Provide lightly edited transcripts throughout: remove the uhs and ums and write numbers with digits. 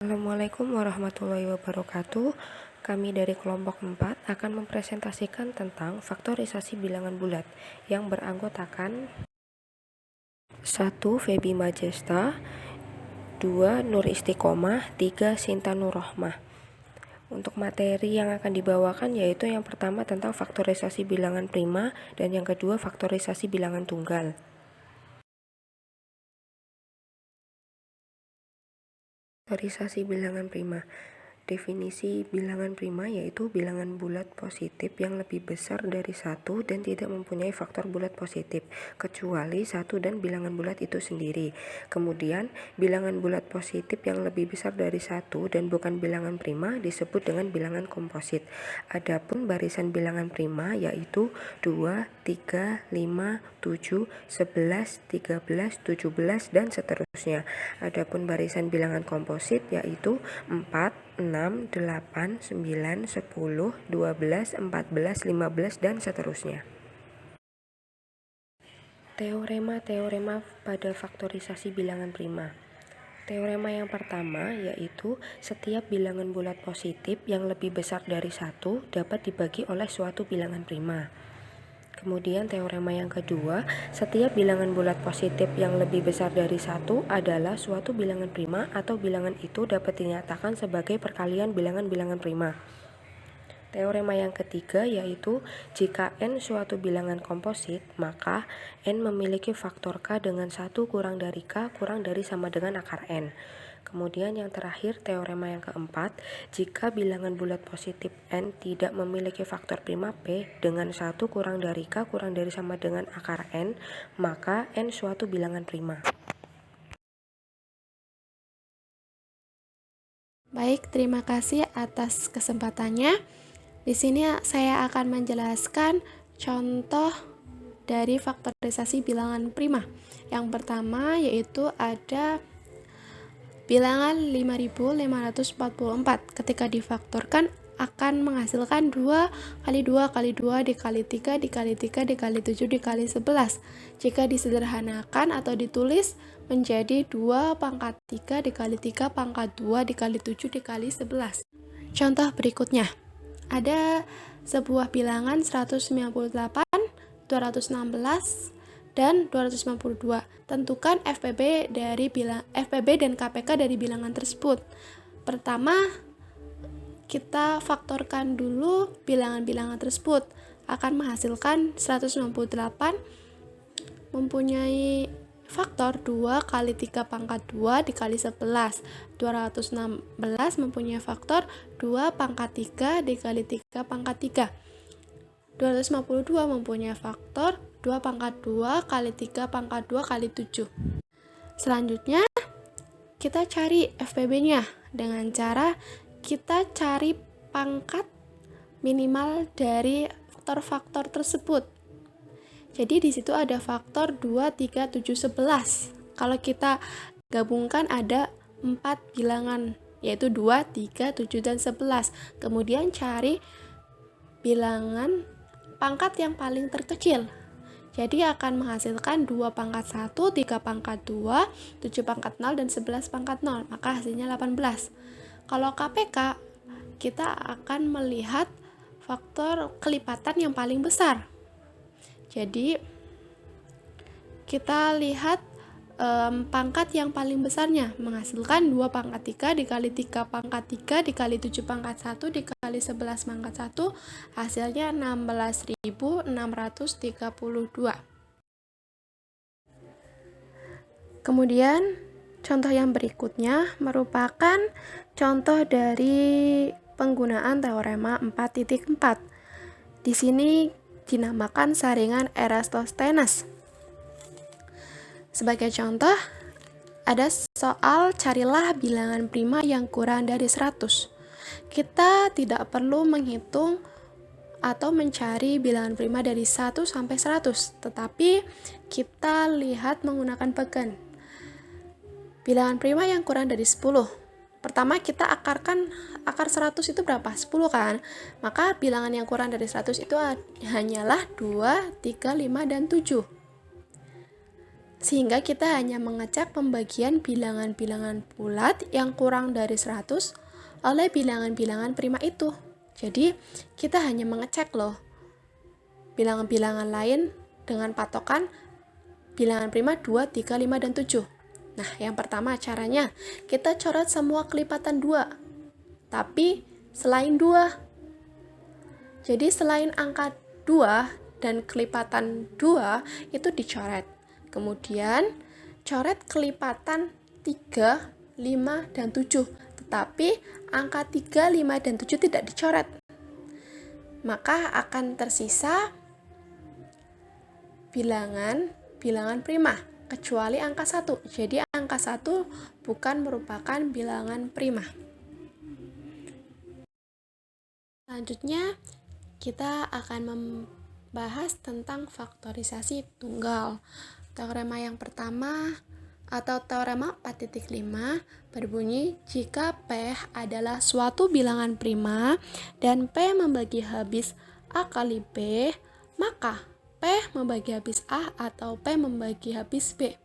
Assalamualaikum warahmatullahi wabarakatuh. Kami dari kelompok 4 akan mempresentasikan tentang faktorisasi bilangan bulat yang beranggotakan 1. Feby Majesta, 2. Nur Istiqomah, 3. Sinta Nurrohmah. Untuk materi yang akan dibawakan yaitu yang pertama tentang faktorisasi bilangan prima dan yang kedua faktorisasi bilangan tunggal. Faktorisasi bilangan prima. Definisi bilangan prima yaitu bilangan bulat positif yang lebih besar dari 1 dan tidak mempunyai faktor bulat positif, kecuali 1 dan bilangan bulat itu sendiri. Kemudian, bilangan bulat positif yang lebih besar dari 1 dan bukan bilangan prima disebut dengan bilangan komposit. Adapun barisan bilangan prima yaitu 2, 3, 5, 7, 11, 13, 17, dan seterusnya. Adapun barisan bilangan komposit yaitu 4, 6, 8, 9, 10, 12, 14, 15, dan seterusnya. Teorema pada faktorisasi bilangan prima. Teorema yang pertama yaitu setiap bilangan bulat positif yang lebih besar dari 1 dapat dibagi oleh suatu bilangan prima. Kemudian teorema yang kedua, setiap bilangan bulat positif yang lebih besar dari 1 adalah suatu bilangan prima atau bilangan itu dapat dinyatakan sebagai perkalian bilangan-bilangan prima. Teorema yang ketiga yaitu jika n suatu bilangan komposit, maka n memiliki faktor k dengan 1 kurang dari k kurang dari sama dengan akar n. Kemudian yang terakhir, teorema yang keempat, jika bilangan bulat positif n tidak memiliki faktor prima p dengan 1 kurang dari k kurang dari sama dengan akar n, maka n suatu bilangan prima. Baik, terima kasih atas kesempatannya. Di sini saya akan menjelaskan contoh dari faktorisasi bilangan prima. Yang pertama yaitu ada bilangan 5544. Ketika difaktorkan akan menghasilkan 2 kali 2 kali 2 dikali 3 dikali 3 dikali 7 dikali 11. Jika disederhanakan atau ditulis menjadi 2 pangkat 3 dikali 3 pangkat 2 dikali 7 dikali 11. Contoh berikutnya, ada sebuah bilangan 198, 216, dan 252. Tentukan FPB dan KPK dari bilangan tersebut. Pertama, kita faktorkan dulu bilangan-bilangan tersebut. Akan menghasilkan 198 mempunyai faktor 2 kali 3 pangkat 2 dikali 11. 216 mempunyai faktor 2 pangkat 3 dikali 3 pangkat 3. 252 mempunyai faktor 2 pangkat 2 kali 3 pangkat 2 kali 7. Selanjutnya, kita cari FPB-nya dengan cara kita cari pangkat minimal dari faktor-faktor tersebut. Jadi di situ ada faktor 2, 3, 7, 11. Kalau kita gabungkan ada 4 bilangan, yaitu 2, 3, 7, dan 11. Kemudian cari bilangan pangkat yang paling terkecil. Jadi akan menghasilkan 2 pangkat 1, 3 pangkat 2, 7 pangkat 0, dan 11 pangkat 0. Maka hasilnya 18. Kalau KPK, kita akan melihat faktor kelipatan yang paling besar. Jadi kita lihat pangkat yang paling besarnya menghasilkan 2 pangkat 3 dikali 3 pangkat 3 dikali 7 pangkat 1 dikali 11 pangkat 1, hasilnya 16.632. Kemudian contoh yang berikutnya merupakan contoh dari penggunaan teorema 4.4. Di sini dinamakan saringan Eratosthenes. Sebagai contoh, ada soal carilah bilangan prima yang kurang dari 100. Kita tidak perlu menghitung atau mencari bilangan prima dari 1 sampai 100, tetapi kita lihat menggunakan bagan. Bilangan prima yang kurang dari 10. Pertama kita akarkan, akar 100 itu berapa? 10 kan? Maka bilangan yang kurang dari 100 itu hanyalah 2, 3, 5, dan 7. Sehingga kita hanya mengecek pembagian bilangan-bilangan bulat yang kurang dari 100 oleh bilangan-bilangan prima itu. Jadi kita hanya mengecek loh bilangan-bilangan lain dengan patokan bilangan prima 2, 3, 5, dan 7. Nah, yang pertama caranya kita coret semua kelipatan 2, tapi selain 2. Jadi selain angka 2 dan kelipatan 2 itu dicoret. Kemudian coret kelipatan 3, 5, dan 7. Tetapi angka 3, 5, dan 7 tidak dicoret. Maka akan tersisa bilangan prima, kecuali angka 1. Jadi angka 1 bukan merupakan bilangan prima. Selanjutnya, kita akan membahas tentang faktorisasi tunggal. Teorema yang pertama atau teorema 4.5 berbunyi jika P adalah suatu bilangan prima dan P membagi habis A kali B, maka P membagi habis A atau P membagi habis B.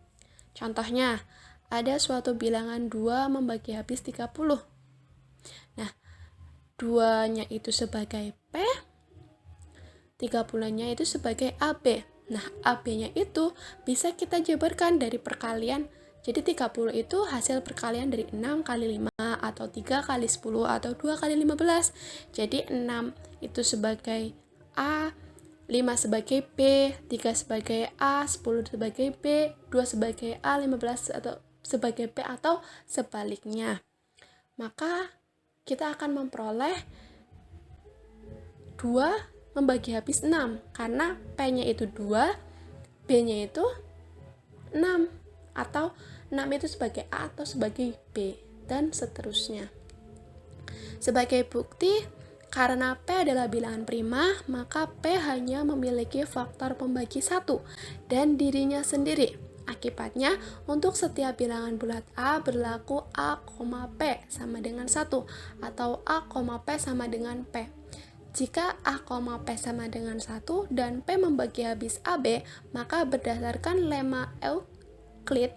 Contohnya, ada suatu bilangan 2 membagi habis 30. Nah, 2-nya itu sebagai P, 30-nya itu sebagai AB. Nah, AB-nya itu bisa kita jabarkan dari perkalian. Jadi 30 itu hasil perkalian dari 6 kali 5 atau 3 kali 10 atau 2 kali 15. Jadi 6 itu sebagai A, 5 sebagai B, 3 sebagai A, 10 sebagai B, 2 sebagai A, 15 atau sebagai B atau sebaliknya. Maka kita akan memperoleh 2 membagi habis 6 karena P-nya itu 2, B-nya itu 6, atau 6 itu sebagai A atau sebagai B, dan seterusnya. Sebagai bukti, karena P adalah bilangan prima, maka P hanya memiliki faktor pembagi 1 dan dirinya sendiri. Akibatnya, untuk setiap bilangan bulat A berlaku A, P sama dengan 1 atau A, P sama dengan P. Jika A, P sama dengan 1 dan P membagi habis AB, maka berdasarkan lema Euclid,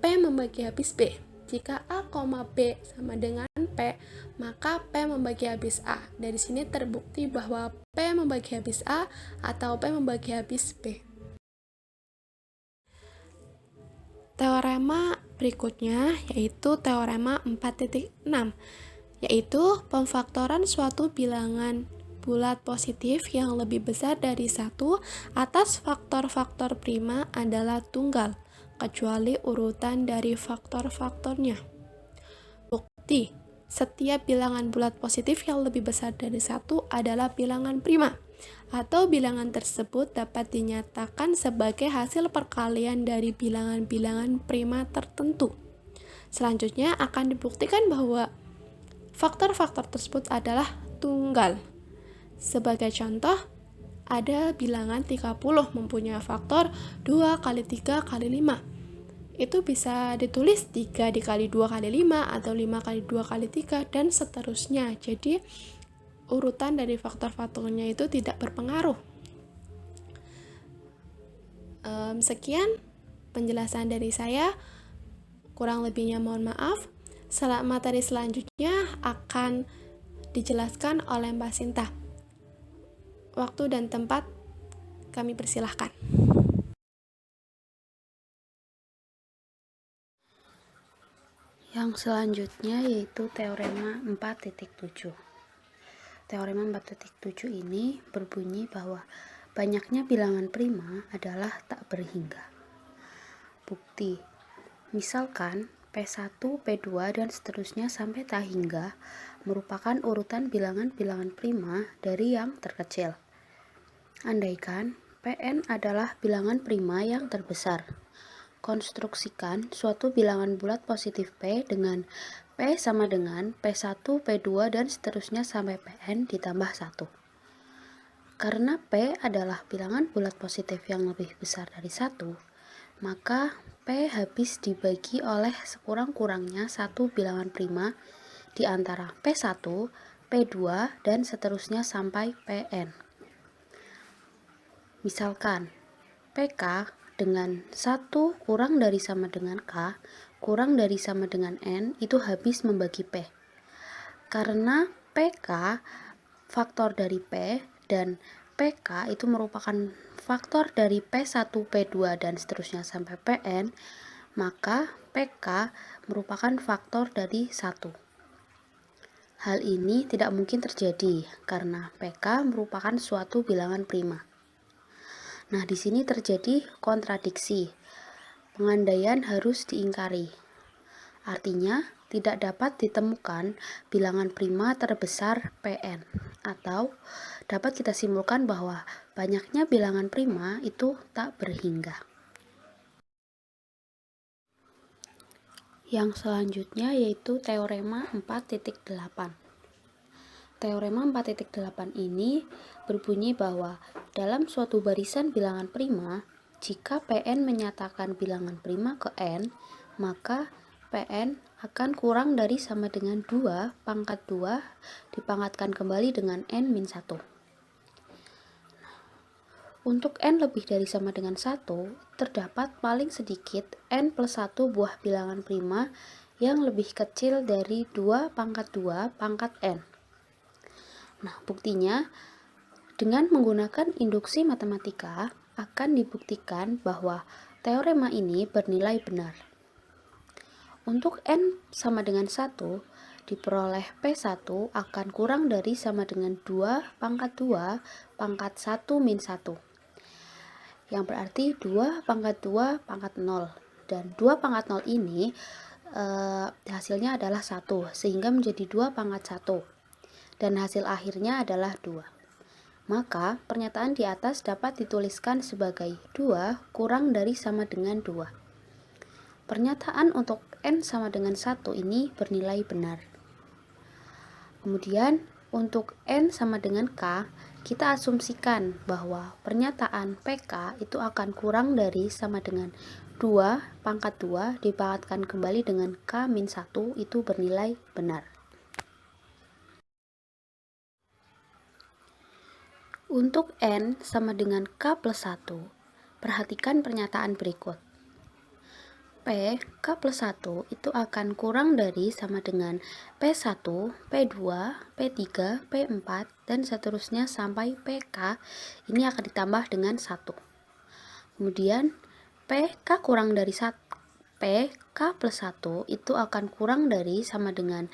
P membagi habis B. Jika A, B sama dengan P, maka P membagi habis A. Dari sini terbukti bahwa P membagi habis A atau P membagi habis B. Teorema berikutnya yaitu teorema 4.6, yaitu pemfaktoran suatu bilangan bulat positif yang lebih besar dari 1 atas faktor-faktor prima adalah tunggal, kecuali urutan dari faktor-faktornya. Bukti, setiap bilangan bulat positif yang lebih besar dari 1 adalah bilangan prima, atau bilangan tersebut dapat dinyatakan sebagai hasil perkalian dari bilangan-bilangan prima tertentu. Selanjutnya akan dibuktikan bahwa faktor-faktor tersebut adalah tunggal. Sebagai contoh, ada bilangan 30 mempunyai faktor 2 kali 3 kali 5. Itu bisa ditulis 3 dikali 2 kali 5 atau 5 kali 2 kali 3 dan seterusnya. Jadi urutan dari faktor-faktornya itu tidak berpengaruh. Sekian penjelasan dari saya. Kurang lebihnya mohon maaf. Materi selanjutnya akan dijelaskan oleh Mbak Sinta. Waktu dan tempat kami persilahkan. Yang selanjutnya yaitu teorema 4.7. Teorema 4.7 ini berbunyi bahwa banyaknya bilangan prima adalah tak berhingga. Bukti, misalkan P1, P2, dan seterusnya sampai tak hingga merupakan urutan bilangan-bilangan prima dari yang terkecil. Andaikan Pn adalah bilangan prima yang terbesar, konstruksikan suatu bilangan bulat positif P dengan P sama dengan P1, P2, dan seterusnya sampai Pn ditambah 1. Karena P adalah bilangan bulat positif yang lebih besar dari 1, maka P habis dibagi oleh sekurang-kurangnya satu bilangan prima di antara P1, P2, dan seterusnya sampai Pn. Misalkan, PK dengan 1 kurang dari sama dengan K, kurang dari sama dengan N, itu habis membagi P. Karena PK faktor dari P dan PK itu merupakan faktor dari P1, P2, dan seterusnya sampai Pn, maka PK merupakan faktor dari 1. Hal ini tidak mungkin terjadi karena PK merupakan suatu bilangan prima. Nah, di sini terjadi kontradiksi. Pengandaian harus diingkari. Artinya, tidak dapat ditemukan bilangan prima terbesar Pn, atau dapat kita simpulkan bahwa banyaknya bilangan prima itu tak berhingga. Yang selanjutnya yaitu teorema 4.8. Teorema 4.8 ini berbunyi bahwa dalam suatu barisan bilangan prima, jika Pn menyatakan bilangan prima ke N, maka Pn akan kurang dari sama dengan 2 pangkat 2 dipangkatkan kembali dengan N-1. Untuk N lebih dari sama dengan 1, terdapat paling sedikit N plus 1 buah bilangan prima yang lebih kecil dari 2 pangkat 2 pangkat N. Nah, buktinya dengan menggunakan induksi matematika akan dibuktikan bahwa teorema ini bernilai benar. Untuk N sama dengan 1, diperoleh P1 akan kurang dari sama dengan 2 pangkat 2 pangkat 1 min 1. Yang berarti 2 pangkat 2 pangkat 0. Dan 2 pangkat 0 ini hasilnya adalah 1, sehingga menjadi 2 pangkat 1. Dan hasil akhirnya adalah 2. Maka pernyataan di atas dapat dituliskan sebagai 2 kurang dari sama dengan 2. Pernyataan untuk N sama dengan 1 ini bernilai benar. Kemudian untuk N sama dengan K, kita asumsikan bahwa pernyataan PK itu akan kurang dari sama dengan 2 pangkat 2 dipangkatkan kembali dengan K min 1 itu bernilai benar. Untuk N sama dengan K plus 1, perhatikan pernyataan berikut. P, K plus 1 itu akan kurang dari sama dengan P1, P2, P3, P4, dan seterusnya sampai PK ini akan ditambah dengan 1. Kemudian PK kurang dari 1, PK plus 1 itu akan kurang dari sama dengan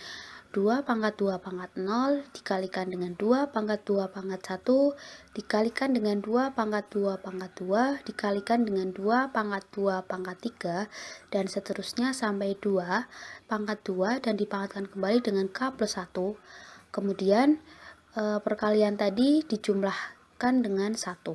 2 pangkat 2 pangkat 0 dikalikan dengan 2 pangkat 2 pangkat 1 dikalikan dengan 2 pangkat 2 pangkat 2 dikalikan dengan 2 pangkat 2 pangkat 3 dan seterusnya sampai 2 pangkat 2 dan dipangkatkan kembali dengan K plus 1. Kemudian perkalian tadi dijumlahkan dengan 1.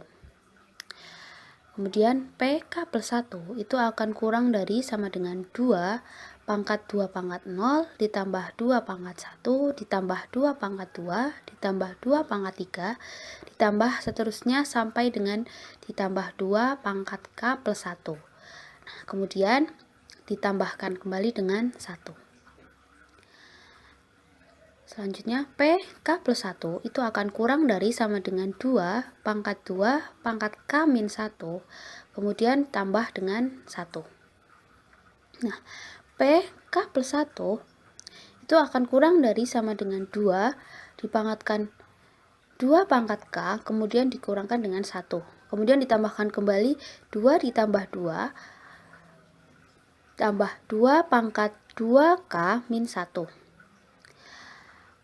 Kemudian PK plus 1 itu akan kurang dari sama dengan 2 pangkat 2 pangkat 0 ditambah 2 pangkat 1 ditambah 2 pangkat 2 ditambah 2 pangkat 3 ditambah seterusnya sampai dengan ditambah 2 pangkat K plus 1. Nah, kemudian ditambahkan kembali dengan 1. Selanjutnya PK plus 1 itu akan kurang dari sama dengan 2 pangkat 2 pangkat K min 1 kemudian tambah dengan 1. Nah, PK plus 1 itu akan kurang dari sama dengan 2 dipangkatkan 2 pangkat K kemudian dikurangkan dengan 1. Kemudian ditambahkan kembali 2 ditambah 2 tambah 2 pangkat 2K min 1.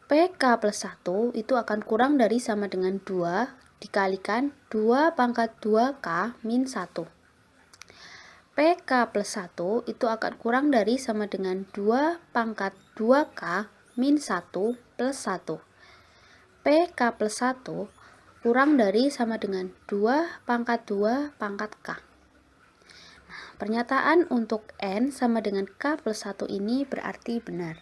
PK plus 1 itu akan kurang dari sama dengan 2 dikalikan 2 pangkat 2K min 1. PK plus 1 itu akan kurang dari sama dengan 2 pangkat 2K min 1 plus 1. PK plus 1 kurang dari sama dengan 2 pangkat 2 pangkat K. Nah, pernyataan untuk N sama dengan K plus 1 ini berarti benar.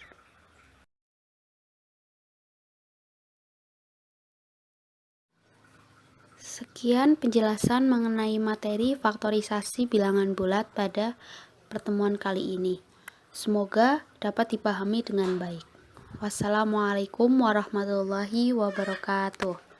Sekian penjelasan mengenai materi faktorisasi bilangan bulat pada pertemuan kali ini. Semoga dapat dipahami dengan baik. Wassalamualaikum warahmatullahi wabarakatuh.